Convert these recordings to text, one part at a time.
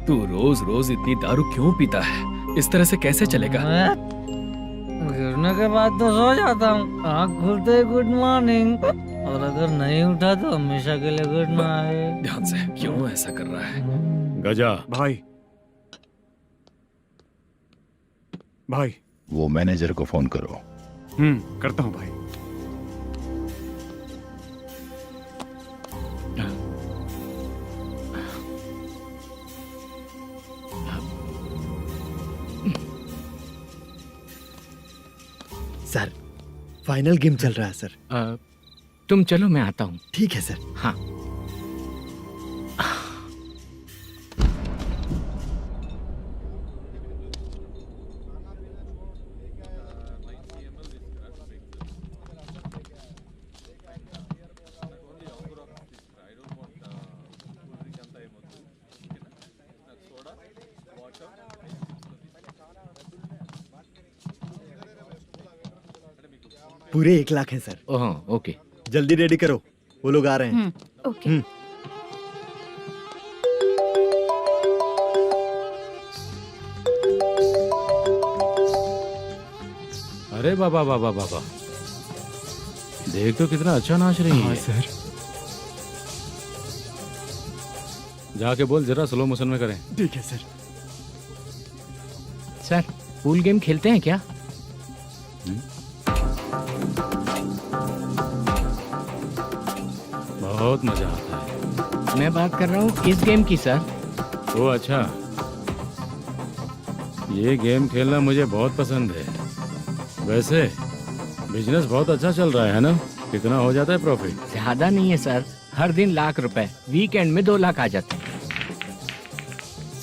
तू रोज रोज इतनी दारू क्यों पीता है? इस तरह से कैसे चलेगा? मैं गिरने के बाद तो सो जाता हूँ, आँख खुलते ही गुड मॉर्निंग, और अगर नहीं उठा तो हमेशा के लिए गुड नाइट। ध्यान से, क्यों ऐसा कर रहा है? गजा, भाई भाई वो मैनेजर को फोन करो। करता हूँ भाई। सर, फाइनल गेम चल रहा है सर। तुम चलो, मैं आता हूँ। ठीक है सर। हाँ। पूरे 1 लाख हैं सर। ओह, ओके। जल्दी रेडी करो, वो लोग आ रहे हैं। ओके। अरे बाबा बाबा बाबा, देख तो कितना अच्छा नाच रही है। सर जाके बोल जरा स्लो मोशन में करें। ठीक है सर। सर, पूल गेम खेलते हैं क्या? बहुत मजा आता है। मैं बात कर रहा हूँ इस गेम की सर। ओ अच्छा, ये गेम खेलना मुझे बहुत पसंद है। वैसे बिजनेस बहुत अच्छा चल रहा है ना? कितना हो जाता है प्रॉफिट? ज्यादा नहीं है सर, हर दिन ₹1,00,000, वीकेंड में 2 लाख आ जाते हैं।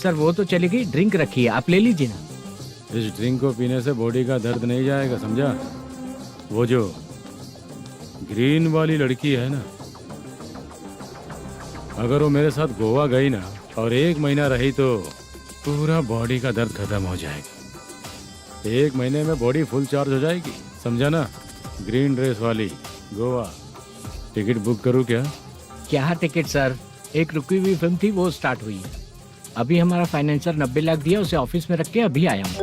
सर वो तो चलेगी, ड्रिंक रखी है, आप ले लीजिए ना। इस ड्रिंक को पीने से बॉडी का दर्द नहीं जाएगा, समझा? वो जो ग्रीन वाली लड़की है ना, अगर वो मेरे साथ गोवा गई ना और 1 महीना रही तो पूरा बॉडी का दर्द खत्म हो जाएगा। 1 महीने में बॉडी फुल चार्ज हो जाएगी, समझा ना? ग्रीन ड्रेस वाली गोवा। टिकट बुक करूँ क्या? क्या टिकट सर, एक रुकी हुई फिल्म थी, वो स्टार्ट हुई है। अभी हमारा फाइनेंसर 90 लाख दिया, उसे ऑफिस में रख के अभी आया हूँ।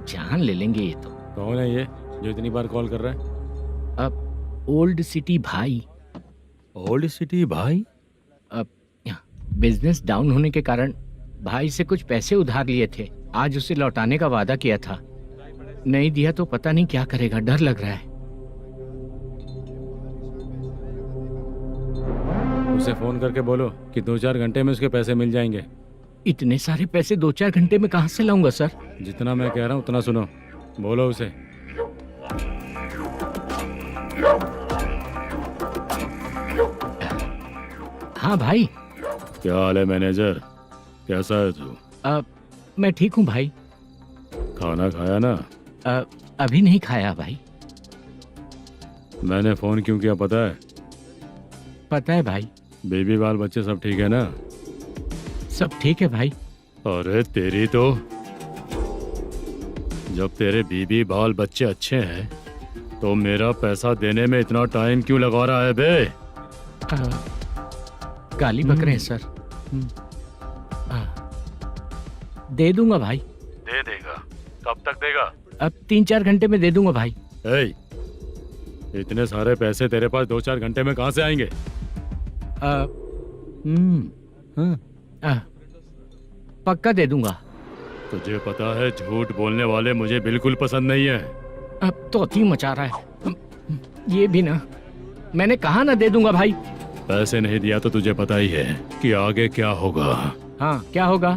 जान ले लेंगे ये तो। कौन है ये जो इतनी बार कॉल कर रहा है? अब ओल्ड सिटी भाई। ओल्ड सिटी भाई? अब बिजनेस डाउन होने के कारण भाई से कुछ पैसे उधार लिए थे, आज उसे लौटाने का वादा किया था। नहीं दिया तो पता नहीं क्या करेगा, डर लग रहा है। उसे फोन करके बोलो कि 2-4 घंटे में उसके पैसे मिल जाएंगे। इतने सारे पैसे 2-4 घंटे में कहाँ से लाऊंगा सर? जितना मैं कह रहा हूँ उतना सुनो, बोलो उसे। हाँ भाई। क्या हाल है मैनेजर, कैसा है तू? मैं ठीक हूँ भाई। खाना खाया ना? अभी नहीं खाया भाई। मैंने फोन क्यों किया पता है? पता है भाई। बेबी बाल बच्चे सब ठीक है ना? सब ठीक है भाई। अरे तेरी तो, जब तेरे बीबी बाल बच्चे अच्छे हैं तो मेरा पैसा देने में इतना टाइम क्यों लगा रहा है बे? गाली बक रहे हैं सर। दे दूंगा भाई। दे देगा? कब तक देगा? अब 3-4 घंटे में दे दूंगा भाई। इतने सारे पैसे तेरे पास 2-4 घंटे में कहाँ से आएंगे? पक्का दे दूंगा। तुझे पता है झूठ बोलने वाले मुझे बिल्कुल पसंद नहीं है। अब तोती मचा रहा है ये भी ना। मैंने कहा ना दे दूंगा भाई। पैसे नहीं दिया तो तुझे पता ही है कि आगे क्या होगा। हाँ, क्या होगा?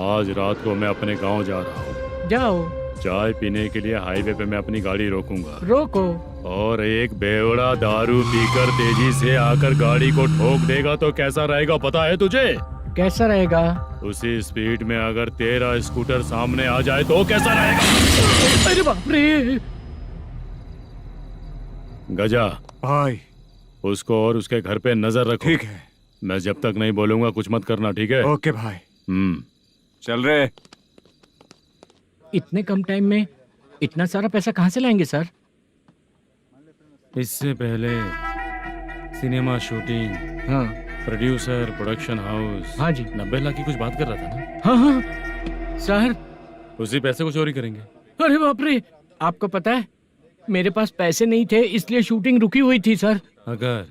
आज रात को मैं अपने गांव जा रहा हूँ। जाओ। चाय पीने के लिए हाईवे पे मैं अपनी गाड़ी रोकूंगा। रोको। और एक बेवड़ा दारू पीकर तेजी से आकर गाड़ी को ठोक देगा तो कैसा रहेगा पता है तुझे? कैसा रहेगा? उसी स्पीड में अगर तेरा स्कूटर सामने आ जाए तो कैसा रहेगा? अरे बाप रे! गजा भाई, उसको और उसके घर पे नजर रखो। ठीक है। मैं जब तक नहीं बोलूंगा कुछ मत करना, ठीक है? ओके भाई। चल रहे। इतने कम टाइम में इतना सारा पैसा कहाँ से लाएंगे सर? इससे पहले सिनेमा शूटिंग, हाँ प्रोड्यूसर, प्रोडक्शन हाउस। हाँ जी। 90 लाख की कुछ बात कर रहा था ना? हाँ हाँ सर। उसी पैसे को चोरी करेंगे। अरे बाप रे, आपको पता है मेरे पास पैसे नहीं थे इसलिए शूटिंग रुकी हुई थी सर। अगर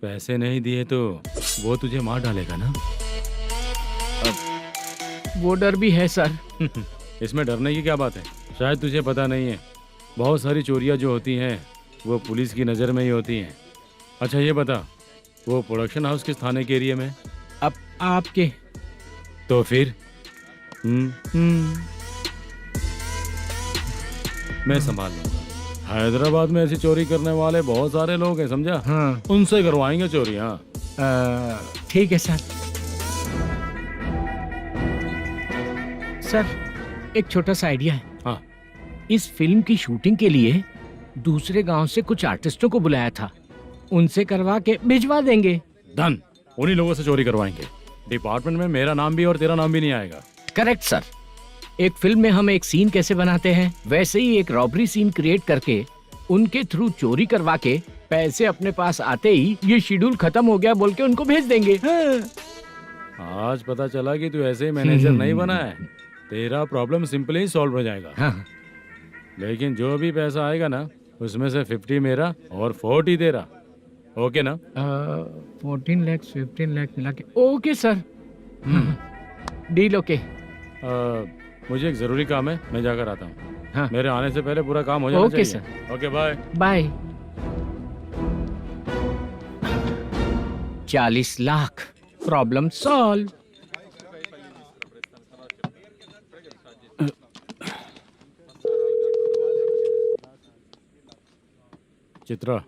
पैसे नहीं दिए तो वो तुझे मार डालेगा ना? वो डर भी है सर। इसमें डरने की क्या बात है? शायद तुझे पता नहीं है, बहुत सारी चोरियां जो होती हैं वो पुलिस की नज़र में ही होती हैं। अच्छा ये बता, वो प्रोडक्शन हाउस किस थाने के एरिया में? अब आपके। तो फिर मैं संभाल लूंगा। हैदराबाद में ऐसी चोरी करने वाले बहुत सारे लोग हैं, समझा? हाँ उनसे करवाएंगे चोरी। हाँ ठीक है सर। सर एक छोटा सा आइडिया है। हाँ इस फिल्म की शूटिंग के लिए दूसरे गांव से कुछ आर्टिस्टों को बुलाया था, उनसे करवा के भिजवा देंगे। डन, उन्हीं लोगों से चोरी करवाएंगे। डिपार्टमेंट में मेरा नाम भी और तेरा नाम भी नहीं आएगा। Correct sir. एक फिल्म में हम एक सीन कैसे बनाते हैं वैसे ही एक रॉबरी सीन क्रिएट करके उनके थ्रू चोरी करवा के पैसे अपने पास आते ही ये शेड्यूल खत्म हो गया बोल के उनको भेज देंगे। आज पता चला कि तू ऐसे ही मैनेजर नहीं बना है। तेरा प्रॉब्लम सिंपली ही सॉल्व हो जाएगा। हाँ। लेकिन जो भी पैसा आएगा ना उसमें से 50 मेरा और 40 तेरा। ओके ना? 14 लाख 15 लाख मिला के ओके सर। Deal okay. मुझे एक जरूरी काम है, मैं जाकर आता हूँ। हाँ। मेरे आने से पहले पूरा काम हो जाना ओके चाहिए। Okay bye. Bye. 40 lakh problem solve. Chitra,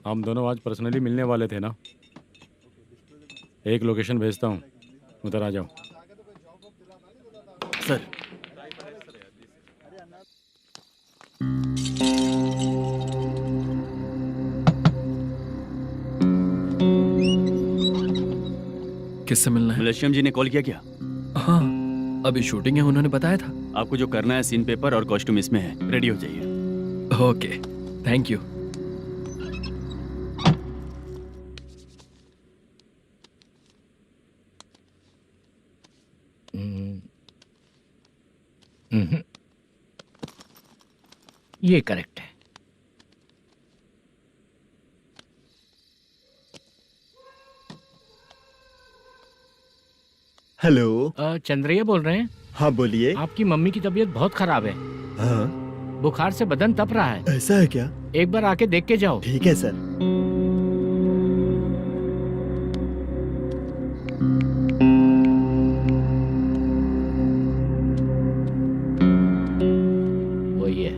हम दोनों आज पर्सनली मिलने वाले थे ना? एक लोकेशन भेजता हूँ, उधर आ जाओ। सर किससे मिलना है? मलेशियम जी ने कॉल किया क्या? हाँ, अभी शूटिंग है, उन्होंने बताया था। आपको जो करना है सीन पेपर और कॉस्ट्यूम इसमें है, रेडी हो जाइए। Okay, thank you. ये करेक्ट है। हेलो। चंद्रैया बोल रहे हैं? हाँ बोलिए। आपकी मम्मी की तबीयत बहुत खराब है, हाँ बुखार से बदन तप रहा है। ऐसा है क्या? एक बार आके देख के जाओ। ठीक है सर। वही है।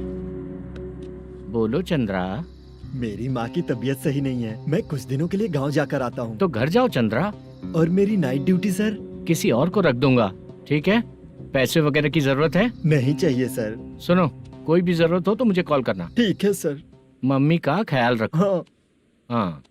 बोलो चंद्रा। मेरी माँ की तबीयत सही नहीं है, मैं कुछ दिनों के लिए गांव जाकर आता हूँ। तो घर जाओ चंद्रा। और मेरी नाइट ड्यूटी सर? किसी और को रख दूंगा, ठीक है? पैसे वगैरह की जरूरत है? नहीं चाहिए सर। सुनो, कोई भी जरूरत हो तो मुझे कॉल करना। ठीक है सर। मम्मी का ख्याल रखो। हाँ। हाँ।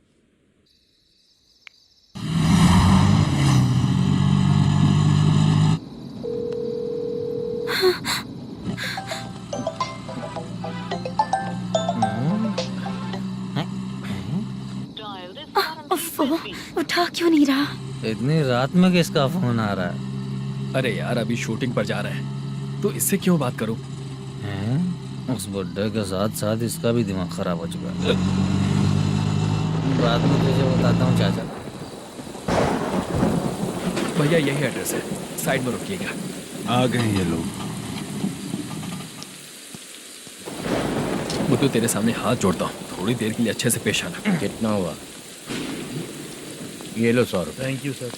उठा क्यों नहीं रहा? इतनी रात में किसका फोन आ रहा है? अरे यार, अभी शूटिंग पर जा रहे हैं, तो इससे क्यों बात करूं? हैं? उस बुड्ढे के साथ साथ इसका भी दिमाग खराब हो चुका है। रात में तुझे बताता हूँ चाचा। भैया यही एड्रेस है, साइड में रुकिएगा। आ गए ये लोग। बुद्धू, तेरे सामने हाथ जोड़ता हूँ, थोड़ी देर के लिए अच्छे से पेश आना। कितना हुआ? ये लो 100 रुपए। Thank you sir.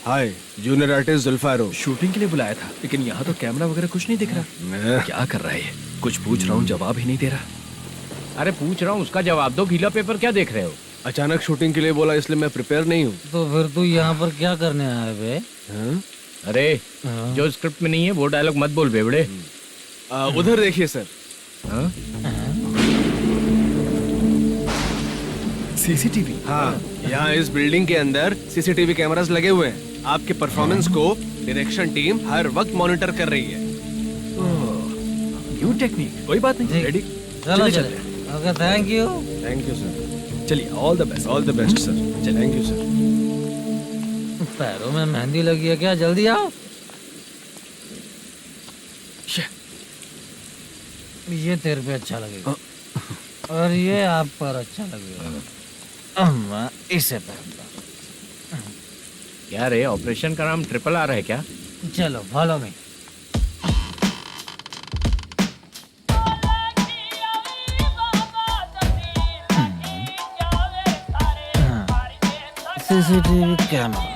Hi, junior artist जुल्फारो। शूटिंग के लिए बुलाया था, लेकिन यहाँ तो कैमरा वगैरह कुछ नहीं दिख रहा। क्या कर रहा है ये? कुछ पूछ रहा हूँ, जवाब ही नहीं दे रहा। अरे पूछ रहा हूँ, उसका जवाब दो। गीला पेपर क्या देख रहे हो? अचानक शूटिंग के लिए बोला इसलिए मैं प्रिपेयर नहीं हूँ। तो फिर तू यहाँ पर क्या करने आया बे? अरे जो स्क्रिप्ट में नहीं है वो डायलॉग मत बोल बेवड़े। उधर देखिए सर। सीसीटीवी? हाँ, यहाँ इस बिल्डिंग के अंदर सीसीटीवी कैमरास लगे हुए हैं। आपके परफॉर्मेंस को डायरेक्शन टीम हर वक्त मॉनिटर कर रही है। न्यू टेक्निक, कोई बात नहीं। रेडी? चलो चलो। Okay, thank you. Thank you sir. चलिए, all the best. All the best sir. Thank you sir. पैरों में मेहंदी लगी है क्या? जल्दी आओ। ये तेरे पे अच्छा लगेगा और ये आप पर अच्छा लगेगा। मैं इसे पहनता। क्या रे, ऑपरेशन का नाम ट्रिपल आर है क्या? चलो follow me. CCTV camera.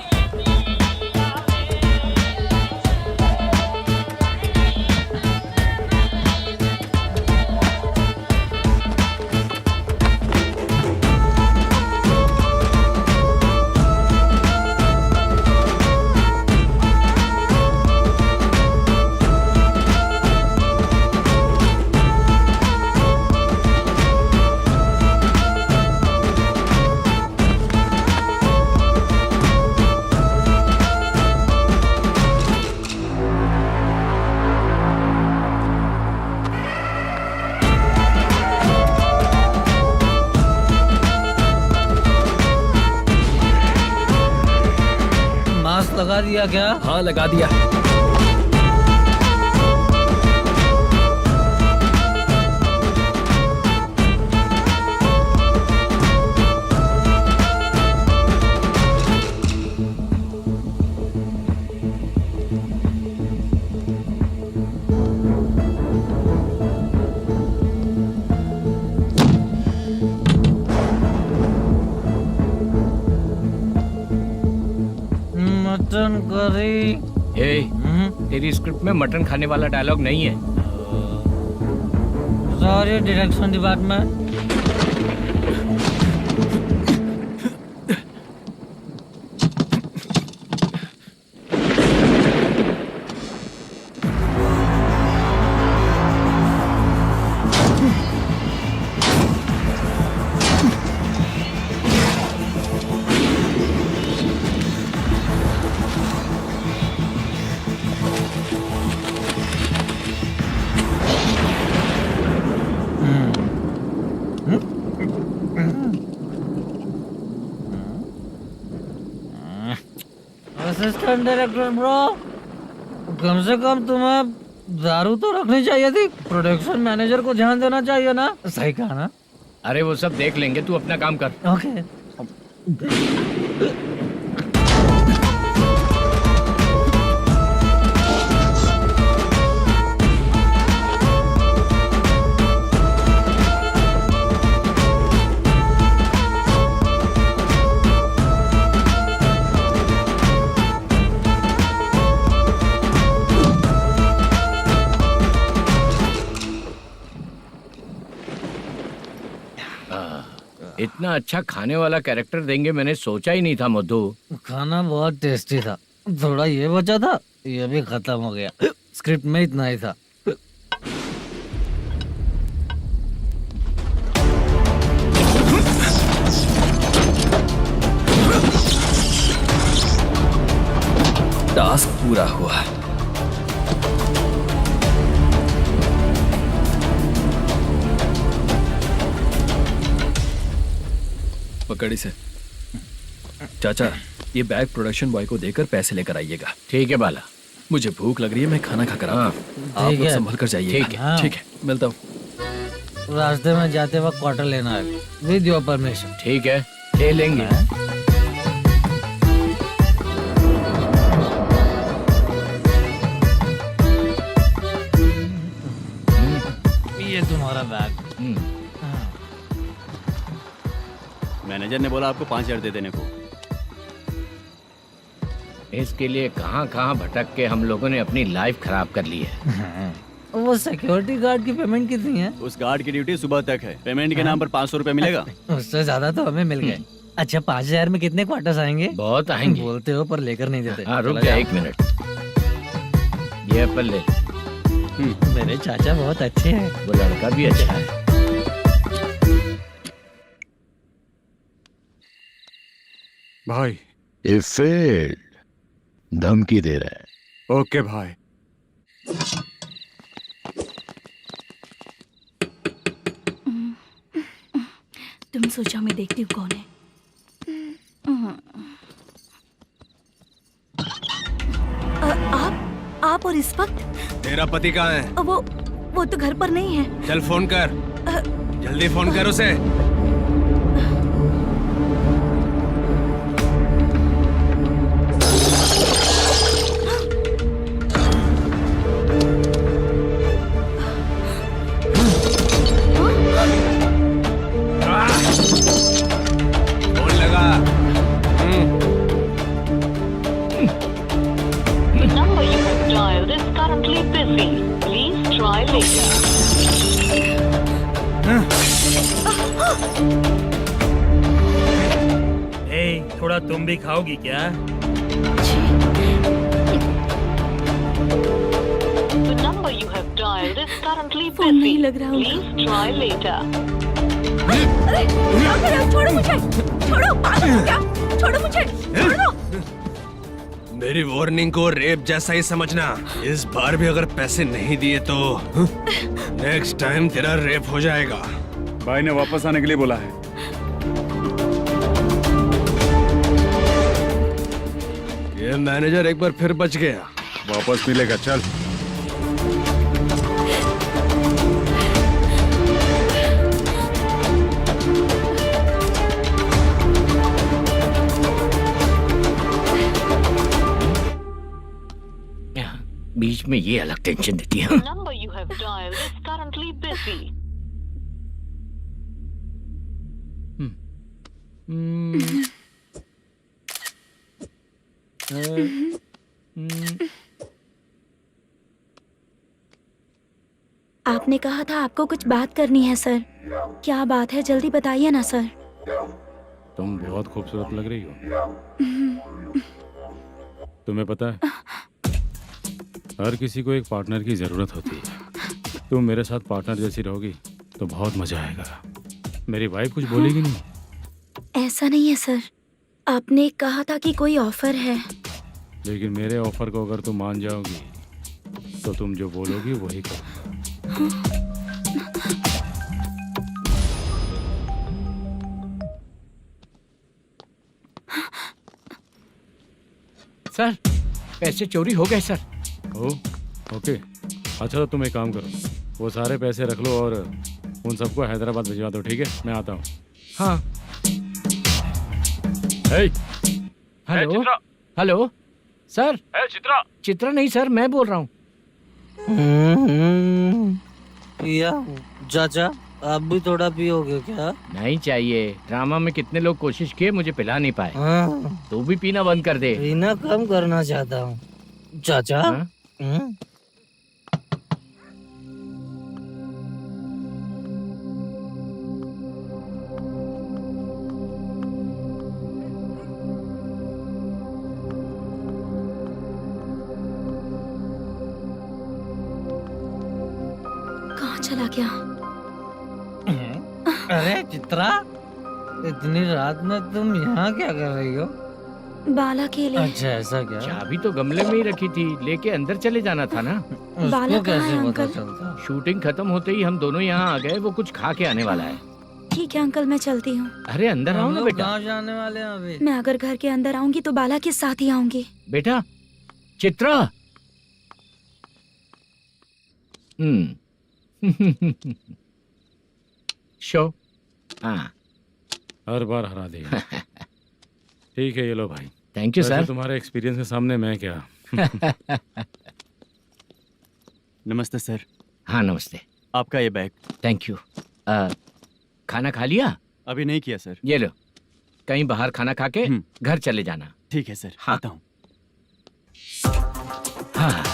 Mask लगा दिया क्या? हाँ, लगा दिया। Mutton curry. तेरी स्क्रिप्ट में मटन खाने वाला डायलॉग नहीं है। Sorry direction department. Assistant director bro, कम से कम तुम्हें दारू तो रखनी चाहिए थी। प्रोडक्शन मैनेजर को ध्यान देना चाहिए ना। सही कहा ना? अरे वो सब देख लेंगे, तू अपना काम कर। ओके। इतना अच्छा खाने वाला कैरेक्टर देंगे मैंने सोचा ही नहीं था मधु। खाना बहुत टेस्टी था। थोड़ा ये बचा था, ये भी खत्म हो गया। स्क्रिप्ट में इतना ही था। टास्क पूरा हुआ। पकड़ी से। चाचा, ये बैग प्रोडक्शन बॉय को देकर पैसे लेकर आइएगा। ठीक है बाला। मुझे भूख लग रही है, मैं खाना खाकर आता हूँ। आप ठीक लोग है। संभल कर जाइए। ठीक है। ठीक है, मिलता हूँ। रास्ते में जाते वक्त क्वार्टर लेना है विद योर परमिशन। ठीक है, ले लेंगे। ये तुम्हारा बैग। मैनेजर ने बोला आपको 5,000 दे देने को। इसके लिए कहाँ कहाँ भटक के हम लोगों ने अपनी लाइफ खराब कर ली है। वो सिक्योरिटी गार्ड की पेमेंट कितनी है? उस गार्ड की ड्यूटी सुबह तक है। पेमेंट के नाम पर 500 रुपए मिलेगा। उससे ज्यादा तो हमें मिल गए। अच्छा, 5,000 में कितने क्वार्टर्स आएंगे? बहुत आएंगे। बोलते हो पर लेकर नहीं देते। हाँ, रुक जा 1 मिनट। ये एप्पल ले। मेरे चाचा बहुत अच्छे हैं। वो लड़का भी अच्छा है। भाई ये फेल्ड धमकी दे रहा है। ओके भाई। सोचा मैं देखती हूँ कौन है। आप और इस वक्त? तेरा पति कहाँ है? वो तो घर पर नहीं है। चल फोन कर, जल्दी फोन कर उसे। फोन लगा। number you have dialed is currently busy. Please try later. थोड़ा तुम भी खाओगी क्या? The number you have dialed is currently phone नहीं busy. लग रहा होगा। Please try later. अरे क्या कर रहे हो? छोड़ो मुझे, छोड़ो, पागल हो क्या? छोड़ो मुझे, छोड़ो। मेरी वार्निंग को रेप जैसा ही समझना। इस बार भी अगर पैसे नहीं दिए तो नेक्स्ट टाइम तेरा रेप हो जाएगा। भाई ने वापस आने के लिए बोला है। ये मैनेजर एक बार फिर बच गया। वापस मिलेगा, चल। बीच में ये अलग टेंशन देती है। The number you have dialed is currently busy. आपने कहा था आपको कुछ बात करनी है सर। क्या बात है, जल्दी बताइए ना सर। तुम बहुत खूबसूरत लग रही हो। तुम्हें पता है, हर किसी को एक पार्टनर की जरूरत होती है। तुम मेरे साथ पार्टनर जैसी रहोगी तो बहुत मजा आएगा। मेरी वाइफ कुछ बोलेगी नहीं? ऐसा नहीं है सर, आपने कहा था कि कोई ऑफर है। लेकिन मेरे ऑफर को अगर तुम मान जाओगी तो तुम जो बोलोगी वही करो। सर, पैसे चोरी हो गए सर। ओके, अच्छा तो तुम एक काम करो, वो सारे पैसे रख लो और उन सबको हैदराबाद भिजवा दो, ठीक है? मैं आता हूँ। हाँ। Hello hello sir. चित्रा नहीं सर, मैं बोल रहा हूँ। पिया चाचा, आप भी थोड़ा पियोगे क्या? नहीं चाहिए। ड्रामा में कितने लोग कोशिश किए, मुझे पिला नहीं पाए। तू भी पीना बंद कर दे। पीना कम करना चाहता हूँ चाचा। कहाँ चला गया? अरे चित्रा, इतनी रात में तुम यहाँ क्या कर रही हो? बाला के लिए। अच्छा ऐसा क्या? चाबी तो गमले में ही रखी थी, लेके अंदर चले जाना था ना। बाला उसको कहाँ है कैसे पता अंकल? चलता? शूटिंग खत्म होते ही हम दोनों यहाँ आ गए। वो कुछ खा के आने वाला है। ठीक है अंकल, मैं चलती हूँ। अरे अंदर आओ हम ना लोग बेटा। कहाँ जाने वाले हैं अभी? मैं अगर घर के अंदर आऊंगी तो बाला के साथ ही आऊंगी। बेटा चित्रा। शो। हाँ, हर बार हरा देगा। ठीक है, ये लो भाई। Thank you sir. तुम्हारे एक्सपीरियंस के सामने मैं क्या। नमस्ते सर। हाँ नमस्ते। आपका ये बैग। Thank you. खाना खा लिया? अभी नहीं किया सर। ये लो, कहीं बाहर खाना खा के घर चले जाना। ठीक है सर। हाँ। आता हूँ। हाँ।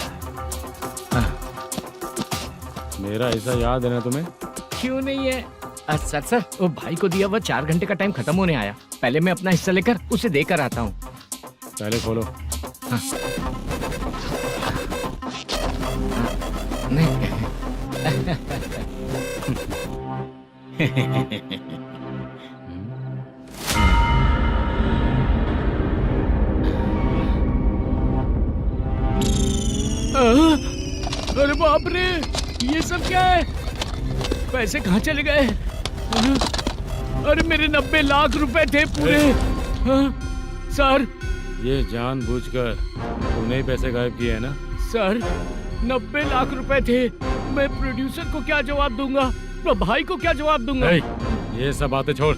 मेरा ऐसा याद है ना तुम्हें? क्यों नहीं है? सर वो भाई को दिया हुआ 4 घंटे का टाइम खत्म होने आया। पहले मैं अपना हिस्सा लेकर उसे देकर आता हूँ। पहले खोलो। हाँ। नहीं। अरे बाप रे, ये सब क्या है? पैसे कहाँ चले गए? अरे मेरे 90 लाख रुपए थे पूरे। हाँ, सर ये जानबूझकर तूने ही पैसे गायब किए हैं ना? सर 90 लाख रुपए थे। मैं प्रोड्यूसर को क्या जवाब दूंगा, तो भाई को क्या जवाब दूंगा? ये सब बातें छोड़,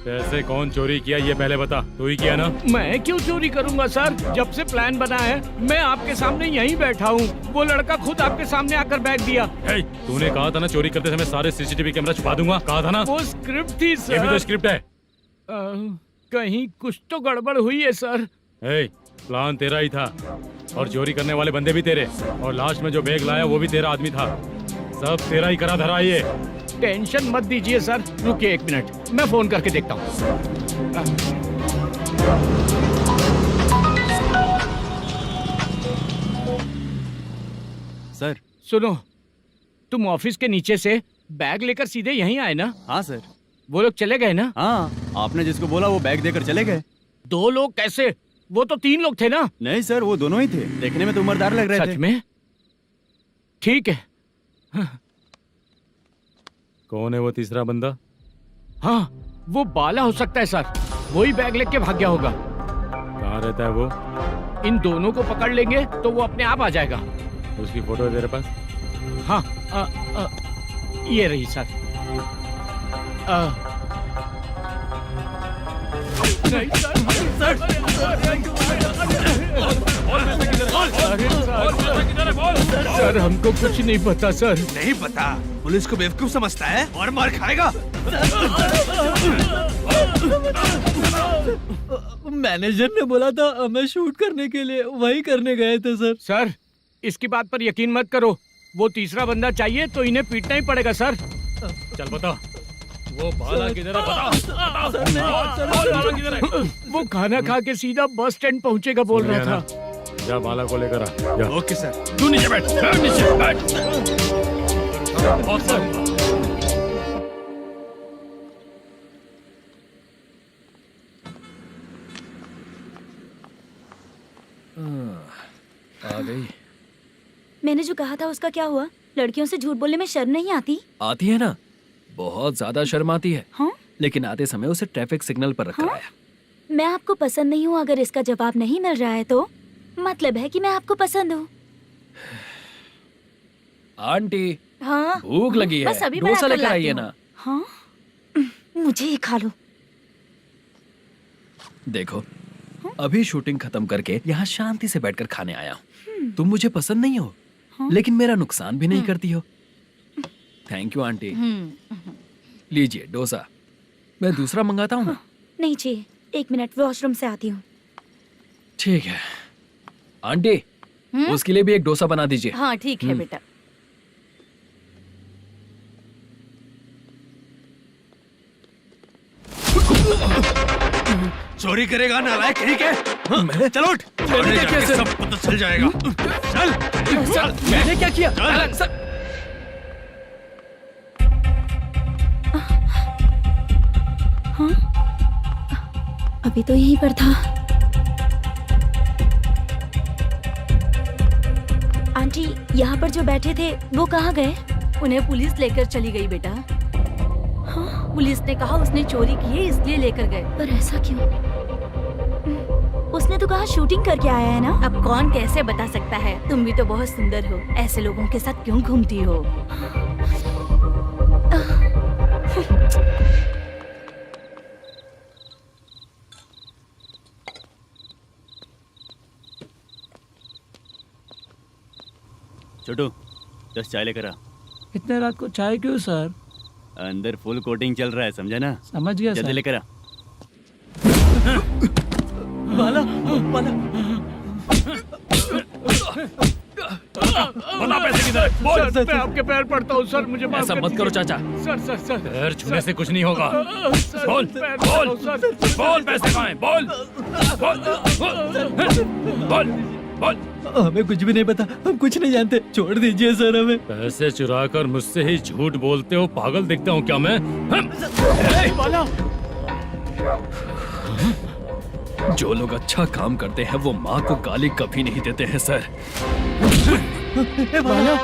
पैसे कौन चोरी किया ये पहले बता। तू ही किया ना? मैं क्यों चोरी करूंगा सर? जब से प्लान बना है मैं आपके सामने यहीं बैठा हूँ, वो लड़का खुद आपके सामने आकर बैग दिया। तूने कहा था ना चोरी करते समय सारे सीसीटीवी कैमरा छुपा दूंगा, कहा था ना? वो स्क्रिप्ट थी सर। ये भी तो स्क्रिप्ट है। कहीं कुछ तो गड़बड़ हुई है सर। प्लान तेरा ही था और चोरी करने वाले बंदे भी तेरे, और लास्ट में जो बैग लाया वो भी तेरा आदमी था। सब तेरा ही करा धरा ये। टेंशन मत दीजिए सर, रुकिए 1 मिनट, मैं फोन करके देखता हूँ। सर सुनो, तुम ऑफिस के नीचे से बैग लेकर सीधे यहीं आए ना? हाँ सर। वो लोग चले गए ना? हाँ, आपने जिसको बोला वो बैग देकर चले गए। 2 लोग कैसे? वो तो 3 लोग थे ना? नहीं सर, वो दोनों ही थे, देखने में तो उम्रदार लग रहे थे। सच में? ठीक है। कौन है वो तीसरा बंदा? हाँ, वो बाला हो सकता है सर, वही बैग लेके भाग गया होगा। कहाँ रहता है वो? इन दोनों को पकड़ लेंगे तो वो अपने आप आ जाएगा। उसकी फोटो है तेरे पास? हाँ, ये रही सर। नहीं सर, हमको कुछ नहीं पता सर। नहीं पता? पुलिस को बेवकूफ समझता है और मार खाएगा। मैनेजर ने बोला था हमें शूट करने के लिए, वही करने गए थे सर। सर इसकी बात पर यकीन मत करो, वो तीसरा बंदा चाहिए तो इन्हें पीटना ही पड़ेगा सर। चल बता, वो बाला किधर है? बता किधर है? वो खाना खा के सीधा बस स्टैंड पहुंचेगा बोल रहा था। जा बाला को लेकर आ। जा। Okay sir. तू नीचे बैठ, नीचे बैठ। आ गई। मैंने जो कहा था उसका क्या हुआ? लड़कियों से झूठ बोलने में शर्म नहीं आती? आती है ना, बहुत ज्यादा शर्म आती है। हाँ? लेकिन आते समय उसे ट्रैफिक सिग्नल पर रखा हाँ? आया। मैं आपको पसंद नहीं हूँ, अगर इसका जवाब नहीं मिल रहा है तो मतलब है कि मैं आपको पसंद हूँ। आंटी, हाँ? भूख लगी है, बस अभी डोसा बनाकर लेकर लाती आइए हूँ। ना। हाँ? मुझे ही खा लो। देखो, अभी शूटिंग खत्म करके यहाँ शांति से बैठकर खाने आया हूँ। तुम मुझे पसंद नहीं हो, लेकिन मेरा नुकसान भी नहीं करती हो। Thank you aunty. लीजिए डोसा। मैं दूसरा मंगाता हूँ ना? नहीं चाहिए, 1 मिनट, वॉशरूम से आती हूँ। ठीक है आंटी, उसके लिए भी एक डोसा बना दीजिए। हाँ ठीक है बेटा। चोरी करेगा नालायक कहीं के? हाँ, चलो उठ। मैंने क्या किया? सब पता चल जाएगा। चल सर, मैंने क्या किया? सर, हाँ? अभी तो यहीं पर था। आंटी, यहाँ पर जो बैठे थे वो कहाँ गए? उन्हें पुलिस लेकर चली गई बेटा। हाँ? पुलिस ने कहा उसने चोरी की है इसलिए लेकर गए। पर ऐसा क्यों? उसने तो कहा शूटिंग करके आया है ना। अब कौन कैसे बता सकता है? तुम भी तो बहुत सुंदर हो, ऐसे लोगों के साथ क्यों घूमती हो? छोटू 10 चाय लेकर आ। इतने रात को चाय क्यों सर? अंदर फुल कोटिंग चल रहा है, समझा ना? समझ गया जल्दी सर। लेकर आ। बाला, बाला। बता पैसे किधर है? बोल। सर, मैं आपके पैर पड़ता हूँ सर, मुझे माफ ऐसा कर मत करो दीजिए। चाचा। सर सर सर पैर छूने से कुछ नहीं होगा। सर, बोल, पैर बोल, पड़ता हूँ, सर। बोल पैसे कहाँ हैं? बोल, बोल, बोल। हमें कुछ भी नहीं पता, हम कुछ नहीं जानते, छोड़ दीजिए सर हमें। पैसे चुराकर मुझसे ही झूठ बोलते हो, पागल दिखता हूँ क्या मैं? बाला, जो लोग अच्छा काम करते हैं वो माँ को गाली कभी नहीं देते हैं सर। बाला।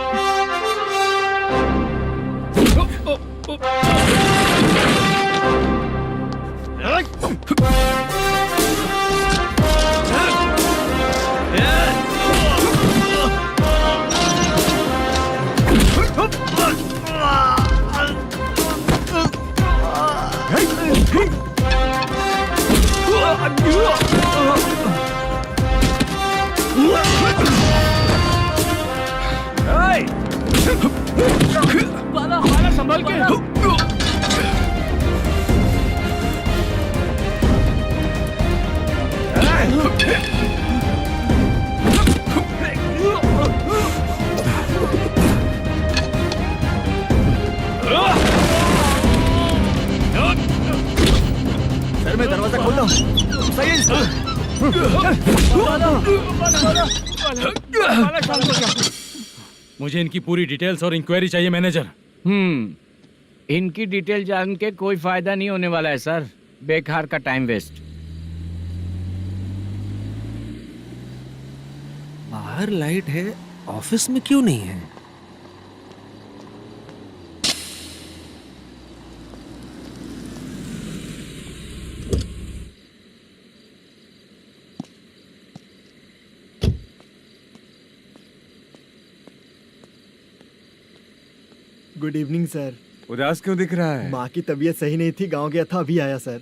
बाला बाला संभाल के। सर मैं दरवाजा खोलता हूँ। सही है सर। मुझे इनकी पूरी डिटेल्स और इंक्वायरी चाहिए मैनेजर। इनकी डिटेल जान के कोई फायदा नहीं होने वाला है सर, बेकार का टाइम वेस्ट। बाहर लाइट है, ऑफिस में क्यों नहीं है? Good evening sir. उदास क्यों दिख रहा है? माँ की तबीयत सही नहीं थी, गांव गया था, अभी आया सर।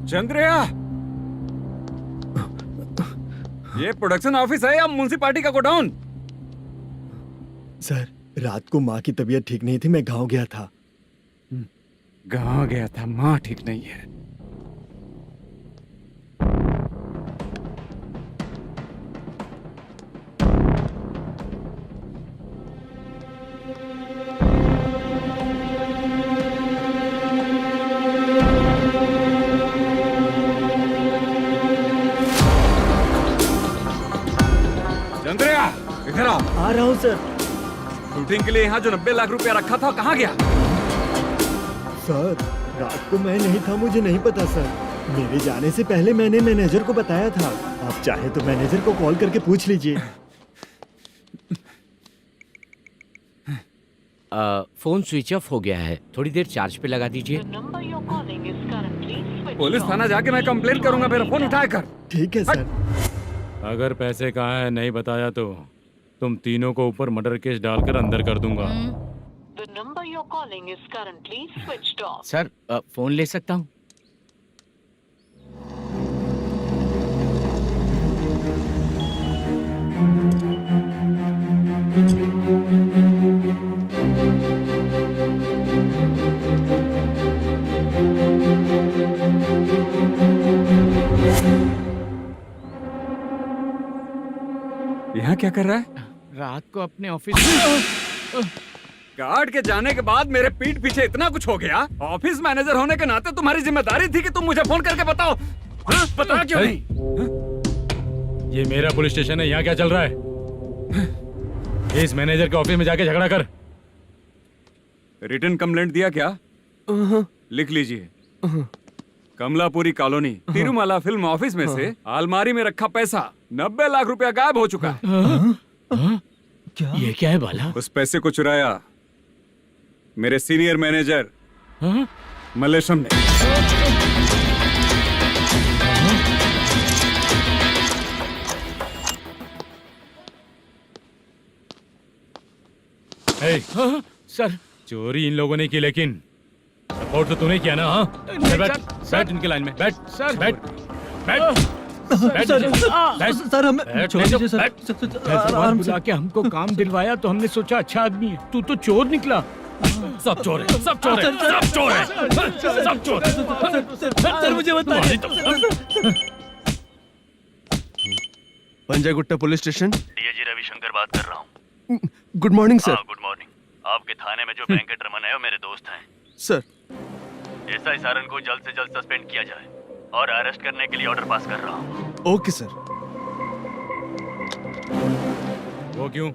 चंद्रया, ये प्रोडक्शन ऑफिस है या म्युनिसिपालिटी का गोडाउन? सर रात को माँ की तबीयत ठीक नहीं थी, मैं गांव गया था। गांव गया था, माँ ठीक नहीं है। चंद्रया, इधर आओ। आ रहा हूँ सर। शूटिंग के लिए यहाँ जो 90 लाख रुपया रखा था, कहाँ गया? सर रात को मैं नहीं था, मुझे नहीं पता सर। मेरे जाने से पहले मैंने मैनेजर को बताया था। आप चाहे तो मैनेजर को कॉल करके पूछ लीजिए। फोन स्विच ऑफ हो गया है, थोड़ी देर चार्ज पे लगा दीजिए। पुलिस थाना जाके मैं कंप्लेंट करूंगा, मेरा फोन उठाया कर। ठीक है सर। अगर पैसे कहाँ है नहीं बताया तो तुम तीनों को ऊपर मर्डर केस डालकर अंदर कर दूंगा। सर फोन ले सकता हूँ? यहाँ क्या कर रहा है? रात को अपने ऑफिस गार्ड के जाने के बाद मेरे पीठ पीछे इतना कुछ हो गया। ऑफिस मैनेजर होने के नाते तुम्हारी जिम्मेदारी थी कि तुम मुझे फोन करके बताओ। हाँ? बता क्यों नहीं? ये मेरा पुलिस स्टेशन है, यहाँ क्या चल रहा है? इस मैनेजर के ऑफिस में जाके झगड़ा कर। रिटन कंप्लेंट दिया क्या? लिख लीजिए। Kamalapuri colony, Tirumala film office में से अलमारी में रखा पैसा 90 लाख रुपया गायब हो चुका है। क्या? ये क्या है बाला? उस पैसे को चुराया मेरे सीनियर मैनेजर मलेशम ने। सर चोरी इन लोगों ने की, लेकिन सपोर्ट तो तूने किया ना? हाँ बैठ इनके लाइन में, बैठ सर, बैठ बैठ सर हमें छोड़ दीजिए सर। आराम से आके हमको काम दिलवाया तो हमने सोचा अच्छा आदमी है, तू तो चोर निकला। सब चोर है, सब चोर है, सब चोर है, सब चोर है। सर मुझे बताइए। Panjagutta police station, DIG Ravishankar बात कर रहा हूँ। Good morning sir. Good morning. आपके थाने में जो वेंकट रमन है वो मेरे दोस्त हैं। सर। एसआई सारन को जल्द से जल्द सस्पेंड किया जाए और अरेस्ट करने के लिए ऑर्डर पास कर रहा हूँ। Okay sir. वो क्यों?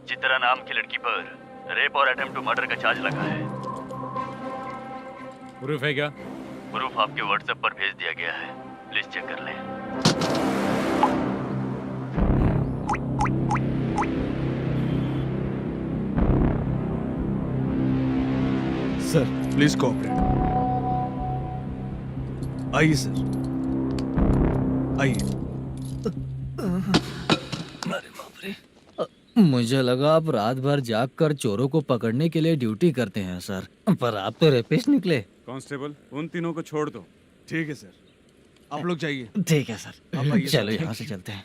चित्रा नाम की लड़की पर रेप और अटेम्प्ट टू मर्डर का चार्ज लगा है। प्रूफ है क्या? प्रूफ आपके व्हाट्सएप पर भेज दिया गया है, प्लीज चेक कर लें। Sir please cooperate. आइए सर, आइए। मुझे लगा आप रात भर जाग कर चोरों को पकड़ने के लिए ड्यूटी करते हैं सर, पर आप तो रेपिस्ट निकले। कांस्टेबल, उन तीनों को छोड़ दो। ठीक है सर, आप लोग जाइए। ठीक है सर, आप आइए। चलो यहाँ से चलते हैं।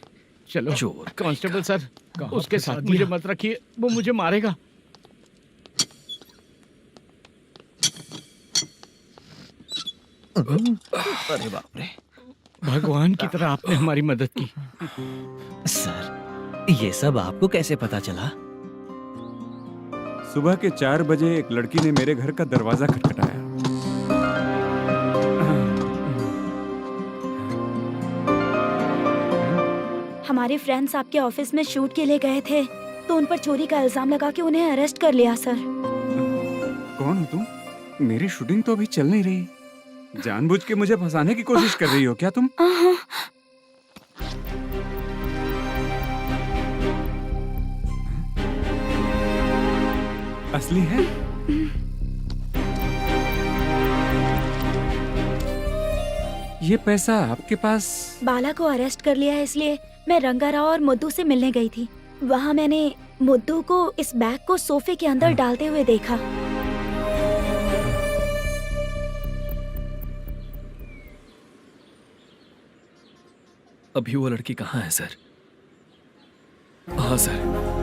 चलो चोर कांस्टेबल सर, उसके साथ मुझे मत रखिए, वो मुझे मारेगा। अरे बाप रे, भगवान की तरह आपने हमारी मदद की। सर ये सब आपको कैसे पता चला? सुबह के 4 बजे एक लड़की ने मेरे घर का दरवाजा खटखटाया। हमारे फ्रेंड्स आपके ऑफिस में शूट के लिए गए थे, तो उन पर चोरी का इल्जाम लगा के उन्हें अरेस्ट कर लिया सर। कौन हो तुम? मेरी शूटिंग तो अभी चल नहीं रही। जानबूझ के मुझे फंसाने की कोशिश कर रही हो क्या तुम? असली है? ये पैसा आपके पास? बाला को अरेस्ट कर लिया है, इसलिए मैं रंगाराव और मुद्दू से मिलने गई थी। वहाँ मैंने मुद्दू को इस बैग को सोफे के अंदर डालते हुए देखा। अभी वो लड़की कहाँ है सर? हाँ सर।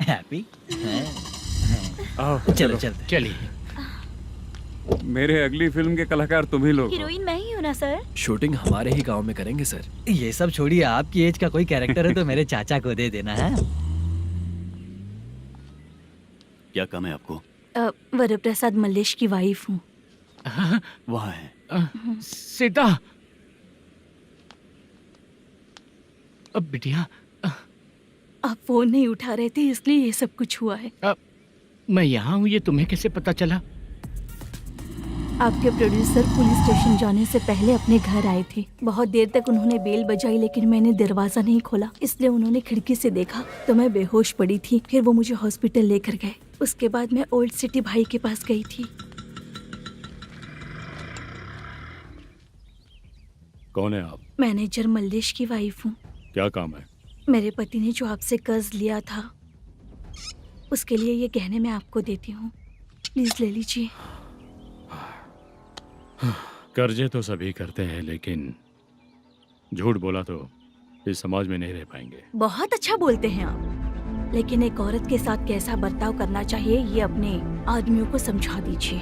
हैप्पी? आओ चलो चलते। चलिए। मेरे अगली फिल्म के कलाकार तुम ही लोग हो। हीरोइन मैं ही हूँ ना सर? शूटिंग हमारे ही गांव में करेंगे सर। ये सब छोड़िए, आपकी एज का कोई कैरेक्टर है तो मेरे चाचा को दे देना है। क्या काम है आपको? वरप्रसाद मल्लेश की वाइफ हूँ। वहाँ है। सीता। अब बिटिया, आप फोन नहीं उठा रहे थे, इसलिए ये सब कुछ हुआ है। मैं यहाँ हूँ, ये तुम्हें कैसे पता चला? आपके प्रोड्यूसर पुलिस स्टेशन जाने से पहले अपने घर आए थे। बहुत देर तक उन्होंने बेल बजाई, लेकिन मैंने दरवाजा नहीं खोला, इसलिए उन्होंने खिड़की से देखा तो मैं बेहोश पड़ी थी। फिर वो मुझे हॉस्पिटल लेकर गए। उसके बाद मैं ओल्ड सिटी भाई के पास गई थी। कौन है आप? मैनेजर मल्लेश की वाइफ हूँ। क्या काम है? मेरे पति ने जो आपसे कर्ज लिया था, उसके लिए ये गहने मैं आपको देती हूँ, प्लीज ले लीजिए। कर्जे तो सभी करते हैं, लेकिन झूठ बोला तो इस समाज में नहीं रह पाएंगे। बहुत अच्छा बोलते हैं आप, लेकिन एक औरत के साथ कैसा बर्ताव करना चाहिए ये अपने आदमियों को समझा दीजिए।